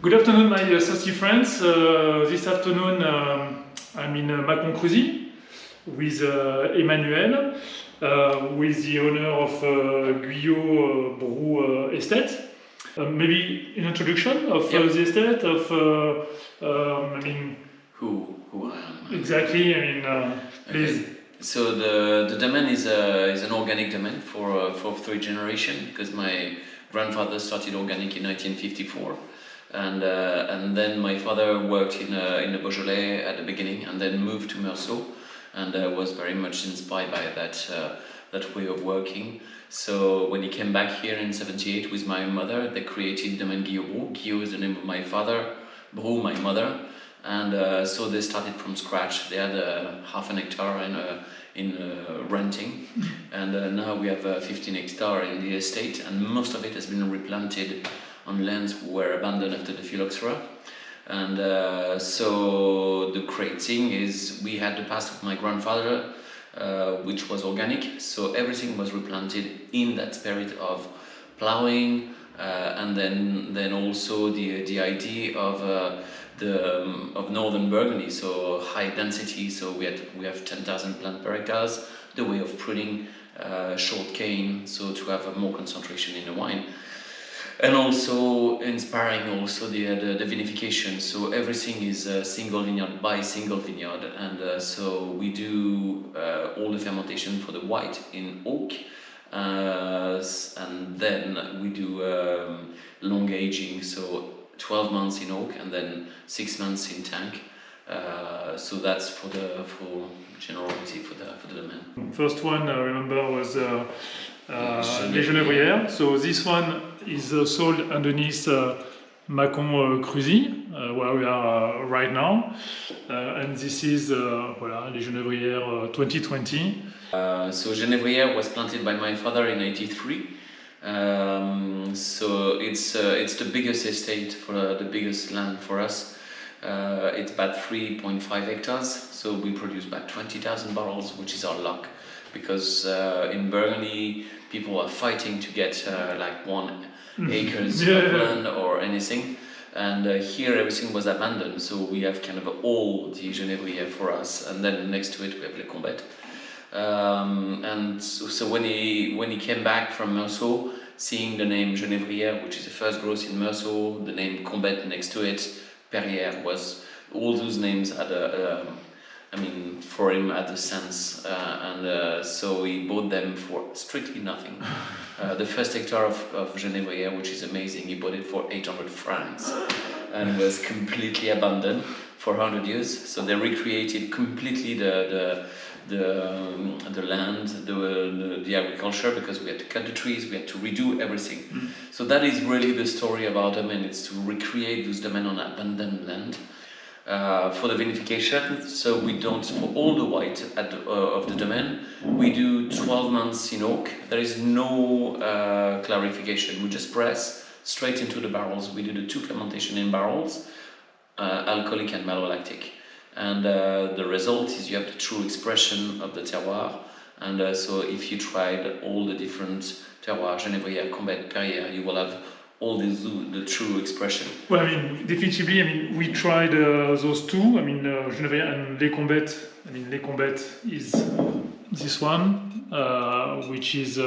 Good afternoon, my thirsty friends. This afternoon I'm in Macon-Cruzille with Emmanuel, who is the owner of Guillot-Broux estate. Maybe an introduction of the estate, of who I am. Exactly, please. Okay. So the domain is an organic domain for 3 generations, because my grandfather started organic in 1954. And then my father worked in the Beaujolais at the beginning, and then moved to Meursault, and was very much inspired by that way of working. So when he came back here in '78 with my mother, they created Domaine Guillot-Broux. Guillot is the name of my father, Broux my mother, and so they started from scratch. They had half an hectare in renting, and now we have 15 hectares in the estate, and most of it has been replanted on lands who were abandoned after the phylloxera. And so the great thing is we had the past of my grandfather, which was organic, so everything was replanted in that spirit of plowing, and then also the idea of northern Burgundy, so high density. So we have 10,000 plants per hectare, the way of pruning, short cane, so to have more concentration in the wine. And also inspiring also the vinification. So everything is single vineyard by single vineyard, and so we do all the fermentation for the white in oak, and then we do long aging, so 12 months in oak and then 6 months in tank. So that's for generality for the domain. First one I remember was Les Genevriers. So this one is sold underneath Macon-Cruzille, where we are right now, and this is Les Genevriers 2020. So Genevriers was planted by my father in '83. So it's the biggest estate, for the biggest land for us. It's about 3.5 hectares, so we produce about 20,000 barrels, which is our luck, because in Burgundy people are fighting to get like 1 acres of land or anything, and here everything was abandoned, so we have kind of all the Genevriers for us, and then next to it we have les Combettes. And so when he came back from Meursault, seeing the name Genevriers, which is the first growth in Meursault, the name Combettes next to it, Perrier, was all those names had for him had a sense, and so he bought them for strictly nothing. The first hectare of Genevriers, which is amazing, he bought it for 800 francs and was completely abandoned for 100 years. So they recreated completely the land, the agriculture, because we had to cut the trees, we had to redo everything. So that is really the story about domain. It's to recreate those domain on abandoned land. For the vinification, so we don't, for all the white of the domain, we do 12 months in oak. There is no clarification. We just press straight into the barrels. We do the 2 fermentation in barrels, alcoholic and malolactic. And the result is you have the true expression of the terroir. And so if you tried all the different terroirs, Genevriers, Combettes, Perrier, you will have all the true expression. Well, definitively, we tried those 2. Genevriers and les Combettes. Les Combettes is this one, which is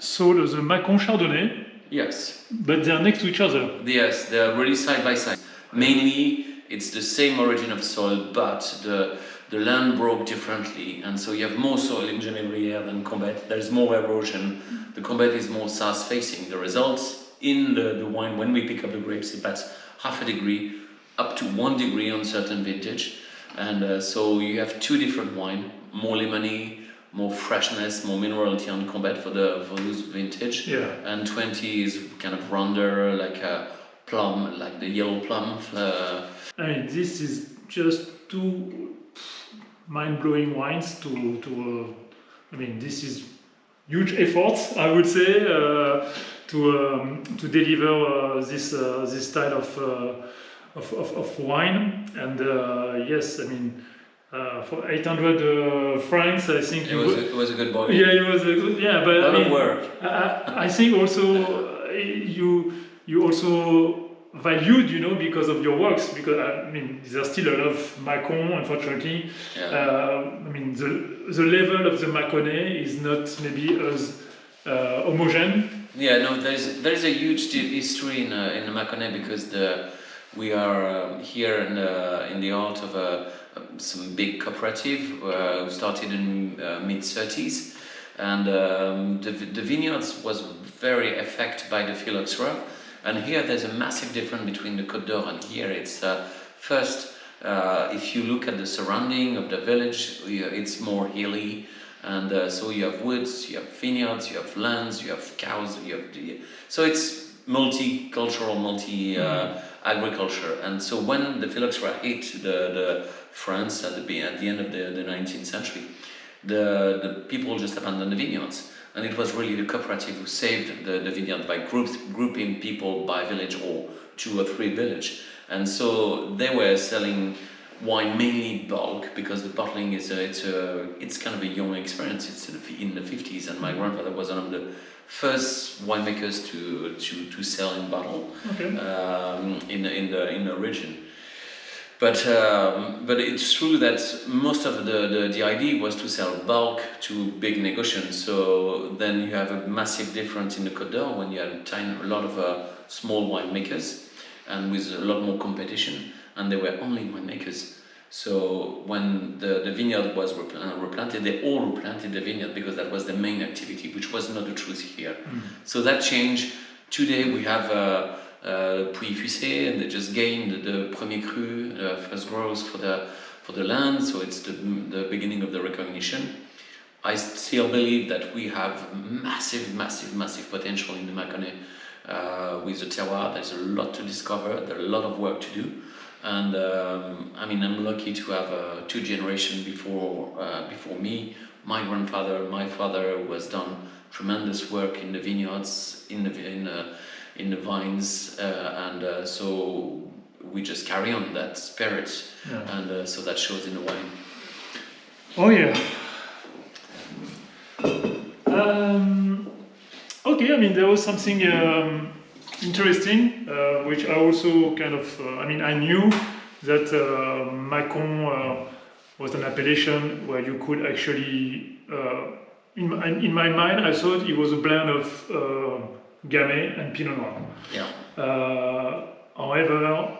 sold as a Macon-Chardonnay. Yes. But they're next to each other. Yes, they're really side by side. Mainly, it's the same origin of soil, but the land broke differently, and so you have more soil in Genevriers than Combettes. There's more erosion. The Combettes is more south-facing. The results in the wine, when we pick up the grapes, is about half a degree, up to 1 degree on certain vintage. And so you have 2 different wine, more lemony, more freshness, more minerality on Combettes for those vintage. Yeah. And 20 is kind of rounder, like a plum, like the yellow plum. This is just 2 mind-blowing wines this is huge efforts, I would say, to deliver this style of wine. And yes, for 800 francs, I think it was a good bargain. Yeah, it was a good. Yeah, but a lot of work. I think also you also valued, you know, because of your works. Because I mean, there's still a lot of Macon, unfortunately. Yeah. I mean, the level of the Maconnais is not maybe as homogene. Yeah, no, there's a huge history in the Maconnais because we are here in the heart of some big cooperative who started in mid-30s, and the vineyards was very affected by the phylloxera. And here there's a massive difference between the Côte d'Or and here. It's first, if you look at the surrounding of the village, it's more hilly. And so you have woods, you have vineyards, you have lands, you have cows, so it's multicultural, agriculture. And so when the phylloxera hit the France at the end of the 19th century, the people just abandoned the vineyards. And it was really the cooperative who saved the vineyard by grouping people by village or 2 or 3 village. And so they were selling wine mainly bulk because the bottling it's kind of a young experience. It's in the 50s, and my grandfather was one of the first winemakers to sell in bottle. Okay. In the region. But it's true that most of the idea was to sell bulk to big negotiants. So then you have a massive difference in the Côte d'Or when you have a lot of small winemakers and with a lot more competition. And they were only winemakers. So when the vineyard was replanted, they all replanted the vineyard because that was the main activity, which was not the truth here. So that changed. Today we have Puy Fussé, and they just gained the Premier Cru, first growth for the land. So it's the beginning of the recognition. I still believe that we have massive potential in the Maconnais with the terroir. There's a lot to discover. There's a lot of work to do. And I mean, I'm lucky to have 2 generations before me. My grandfather, my father, who has done tremendous work in the vineyards, in the vines, and so we just carry on that spirit, and so that shows in the wine. Oh yeah. Okay, I mean, there was something interesting, which I also kind of, I mean, I knew that Macon was an appellation where you could actually, in my mind, I thought it was a blend of Gamay and Pinot Noir. Yeah. However,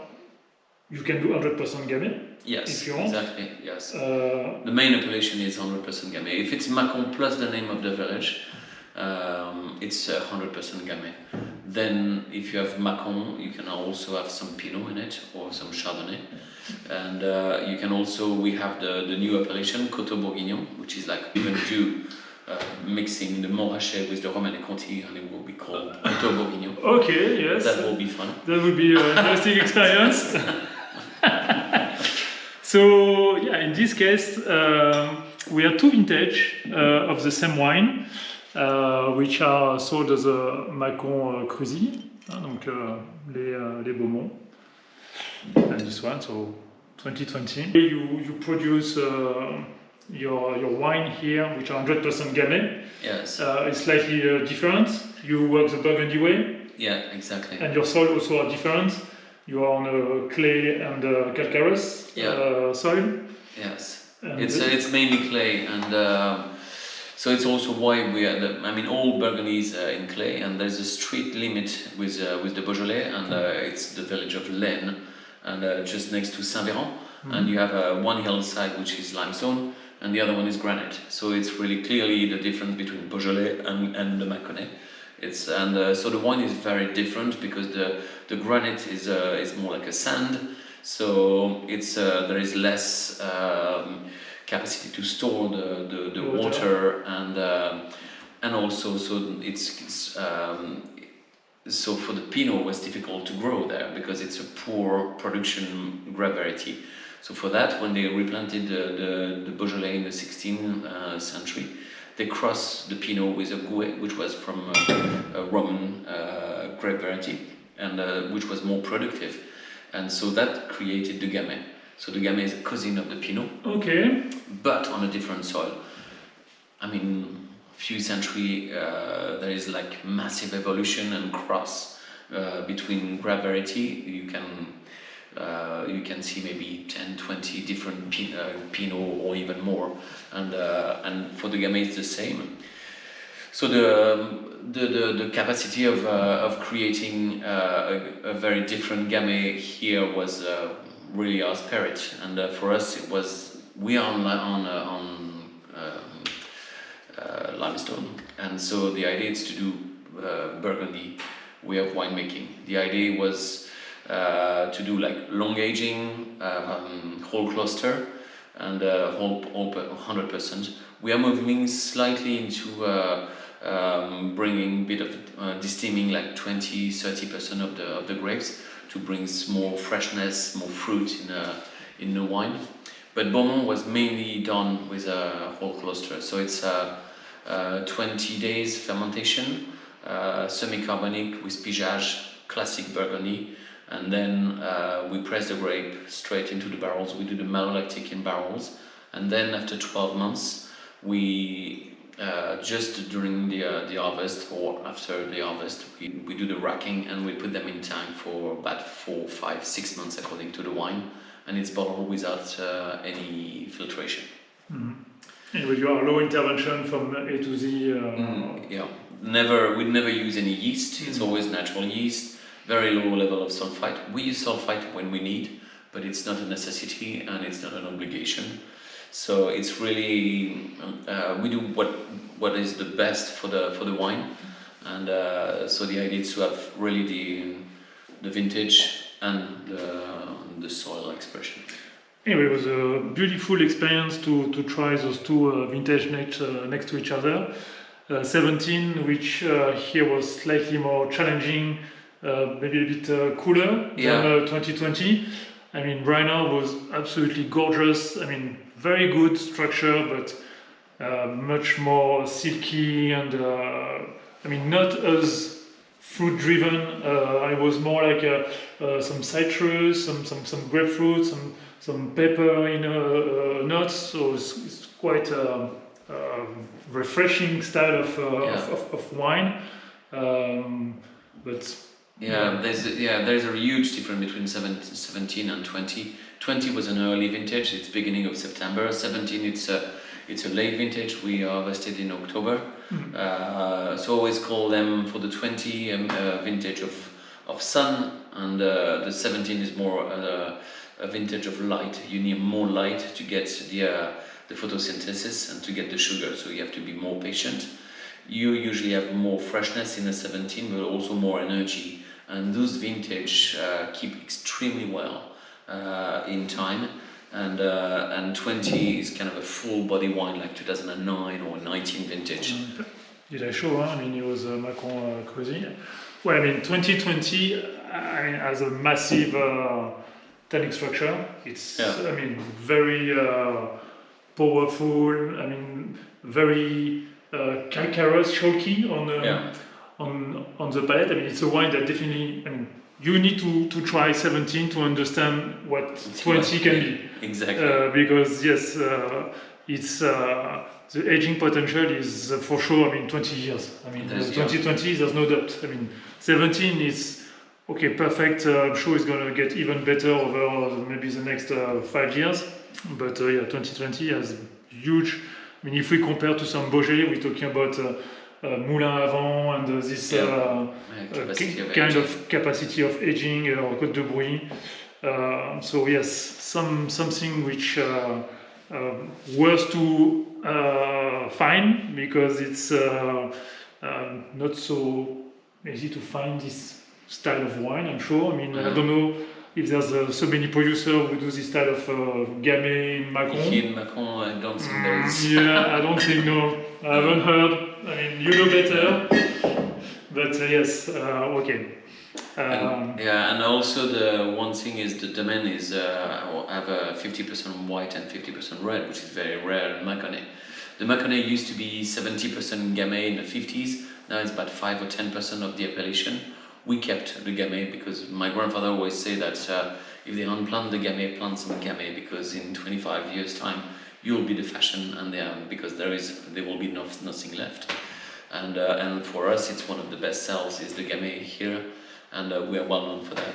you can do 100% Gamay. Yes, if you want. exactly, yes. The main appellation is 100% Gamay. If it's Macon plus the name of the village, it's 100% Gamay. Then if you have Macon, you can also have some Pinot in it or some Chardonnay. And you can also, we have the new appellation, Coteau Bourguignon, which is like we can do mixing the Montrachet with the Romanée Conti, and it will be called Coteau Bourguignon. Okay, yes. That will be fun. That would be an interesting experience. So yeah, in this case, we have 2 vintage of the same wine, which are sold as a Macon-Cruzille, donc les Beaumont, and this one, so 2020. You produce your wine here, which are 100% Gamay. Yes. It's slightly different. You work the Burgundy way. Yeah, exactly. And your soil also are different. You are on a clay and calcareous soil. Yes. It's mainly clay, and so it's also why we are. I mean, all Burgundy is in clay, and there's a street limit with the Beaujolais, and it's the village of Laine, and just next to Saint-Véran, and you have one hillside which is limestone, and the other one is granite. So it's really clearly the difference between Beaujolais and the Maconnais. So the wine is very different because the granite is more like a sand, so it's there is less capacity to store the water, and also so it's so for the Pinot it was difficult to grow there because it's a poor production grape variety. So for that, when they replanted the Beaujolais in the 16th century, they crossed the Pinot with a Gouet, which was from a Roman grape variety, and which was more productive, and so that created the Gamay. So the Gamay is a cousin of the Pinot, okay, but on a different soil. I mean, few centuries there is like massive evolution and cross between grape variety, you can see maybe 10, 20 different Pinot or even more, and for the Gamay it's the same. So the capacity of creating a very different Gamay here was really our spirit, and for us it was, we are on limestone, and so the idea is to do Burgundy way of winemaking. The idea was to do like long aging, whole cluster, and whole 100%. We are moving slightly into bringing a bit of distemming, like 20-30% of the grapes, to bring more freshness, more fruit in the wine. But Beaumont was mainly done with a whole cluster, so it's 20 days fermentation, semi-carbonic with pigeage, classic Burgundy, and then we press the grape straight into the barrels. We do the malolactic in barrels, and then after 12 months, we just during the harvest or after the harvest, we do the racking and we put them in tank for about 4, 5, 6 months according to the wine, and it's bottled without any filtration. Mm-hmm. And with your low intervention from A to Z. Yeah, we never use any yeast. It's always natural yeast. Very low level of sulfite. We use sulfite when we need, but it's not a necessity and it's not an obligation. So it's really we do what is the best for the wine, and so the idea is to have really the vintage and the soil expression. Anyway, it was a beautiful experience to try those two vintage next to each other. 17, which here was slightly more challenging, maybe a bit cooler than 2020. I mean, right now was absolutely gorgeous. I mean, very good structure, but much more silky and I mean, not as fruit driven. It was more like some citrus, some grapefruit, some pepper in nuts. So it's quite a refreshing style of wine. But there's a huge difference between 17 and 20. 20 was an early vintage, it's beginning of September. 17, it's a late vintage, we harvested in October. Mm-hmm. So always call them for the 20 vintage of sun, and the 17 is more a vintage of light. You need more light to get the photosynthesis and to get the sugar, so you have to be more patient. You usually have more freshness in the 17, but also more energy, and those vintage keep extremely well in time, and 20 is kind of a full body wine like 2009 or 19 vintage. Did I show? I mean, it was Macon-Cruzille. Well, I mean, 2020 has a massive tannic structure. It's I mean, very powerful. I mean, very calcareous, chalky on the palate. I mean, it's a wine that definitely. I mean, you need to try 17 to understand what 20 can be. Exactly. Because yes, it's the aging potential is for sure. I mean, 20 years. I mean, 2020, there's no doubt. I mean, 17 is okay, perfect. I'm sure it's going to get even better over maybe the next 5 years. But 2020 has huge. I mean, if we compare to some Beaujolais, we're talking about Moulin Avant and this kind of capacity of aging or Côte de Brouilly. So yes, something which worth to find, because it's not so easy to find this style of wine, I'm sure. I mean, I don't know if there's so many producers who do this style of Gamay in Macon. In Macon, I don't think there is. Yeah, I don't think, no. I haven't heard. I mean, you know better. But yes, okay. And also the one thing is the Domaine is have a 50% white and 50% red, which is very rare in Maconnais. The Maconnais used to be 70% Gamay in the 50s. Now it's about 5 or 10% of the appellation. We kept the Gamay because my grandfather always said that if they unplant the Gamay, plant some Gamay, because in 25 years' time you'll be the fashion, and because there will be nothing left. And for us, it's one of the best sells is the Gamay here. and we are well known for that.